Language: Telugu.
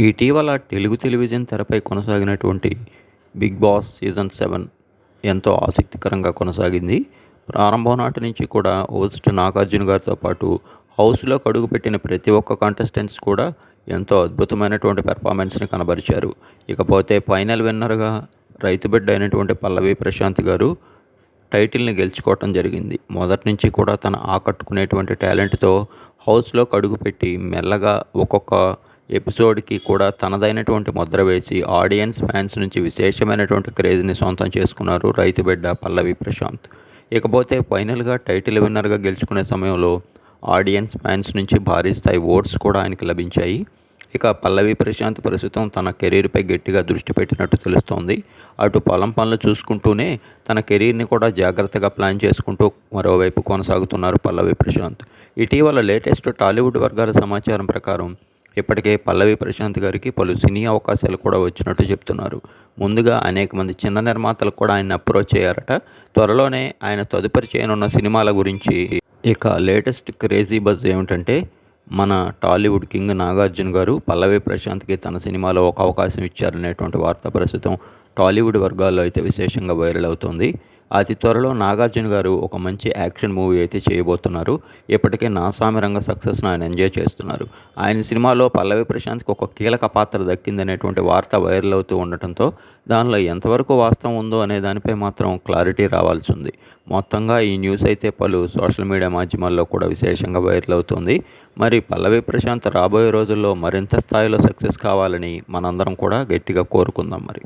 ఇటీవల తెలుగు టెలివిజన్ తెరపై కొనసాగినటువంటి 'బిగ్ బాస్' సీజన్ 7 ఎంతో ఆసక్తికరంగా కొనసాగింది. ప్రారంభం నాటి నుంచి కూడా హోస్ట్ నాగార్జున గారితో పాటు హౌస్‌లోకి అడుగుపెట్టిన ప్రతి ఒక్క కంటెస్టెంట్స్ కూడా ఎంతో అద్భుతమైనటువంటి పెర్ఫార్మెన్స్‌ని కనబరిచారు. ఇకపోతే ఫైనల్ విన్నర్‌గా రైతు బిడ్డ అయినటువంటి పల్లవి ప్రశాంత్ గారు టైటిల్‌ని గెలుచుకోవటం జరిగింది. మొదటి నుంచి కూడా తన ఆకట్టుకునేటువంటి టాలెంట్‌తో హౌస్‌లోకి అడుగుపెట్టి మెల్లగా ఒక్కొక్క ఎపిసోడ్‌కి కూడా తనదైనటువంటి ముద్ర వేసి ఆడియన్స్, ఫ్యాన్స్ నుంచి విశేషమైనటువంటి క్రేజ్‌ని సొంతం చేసుకున్నారు రైతు బిడ్డ పల్లవి ప్రశాంత్. ఇకపోతే ఫైనల్‌గా టైటిల్ విన్నర్‌గా గెలుచుకునే సమయంలో ఆడియన్స్, ఫ్యాన్స్ నుంచి భారీ స్థాయి ఓట్స్ కూడా ఆయనకి లభించాయి. ఇక పల్లవి ప్రశాంత్ ప్రస్తుతం తన కెరీర్‌పై గట్టిగా దృష్టి పెట్టినట్టు తెలుస్తోంది. అటు పొలం పనులు చూసుకుంటూనే తన కెరీర్‌ని కూడా జాగ్రత్తగా ప్లాన్ చేసుకుంటూ మరోవైపు కొనసాగుతున్నారు పల్లవి ప్రశాంత్. ఇటీవల లేటెస్ట్ టాలీవుడ్ వర్గాల సమాచారం ప్రకారం ఇప్పటికే పల్లవి ప్రశాంత్ గారికి పలు సినీ అవకాశాలు కూడా వచ్చినట్టు చెప్తున్నారు. ముందుగా అనేక మంది చిన్న నిర్మాతలు కూడా ఆయన్ని అప్రోచ్ అయ్యారట. త్వరలోనే ఆయన తదుపరి చేయనున్న సినిమాల గురించి ఇక లేటెస్ట్ క్రేజీ బజ్ ఏమిటంటే, మన టాలీవుడ్ కింగ్ నాగార్జున గారు పల్లవి ప్రశాంత్కి తన సినిమాలో ఒక అవకాశం ఇచ్చారనేటువంటి వార్త ప్రస్తుతం టాలీవుడ్ వర్గాల్లో అయితే విశేషంగా వైరల్ అవుతోంది. అతి త్వరలో నాగార్జున గారు ఒక మంచి యాక్షన్ మూవీ అయితే చేయబోతున్నారు. ఇప్పటికే నాసామిరంగ సక్సెస్ను ఆయన ఎంజాయ్ చేస్తున్నారు. ఆయన సినిమాలో పల్లవి ప్రశాంత్కి ఒక కీలక పాత్ర దక్కిందనేటువంటి వార్త వైరల్ అవుతూ ఉండటంతో దానిలో ఎంతవరకు వాస్తవం ఉందో అనే దానిపై మాత్రం క్లారిటీ రావాల్సి ఉంది. మొత్తంగా ఈ న్యూస్ అయితే పలు సోషల్ మీడియా మాధ్యమాల్లో కూడా విశేషంగా వైరల్ అవుతుంది. మరి పల్లవి ప్రశాంత్ రాబోయే రోజుల్లో మరింత స్థాయిలో సక్సెస్ కావాలని మనందరం కూడా గట్టిగా కోరుకుందాం మరి.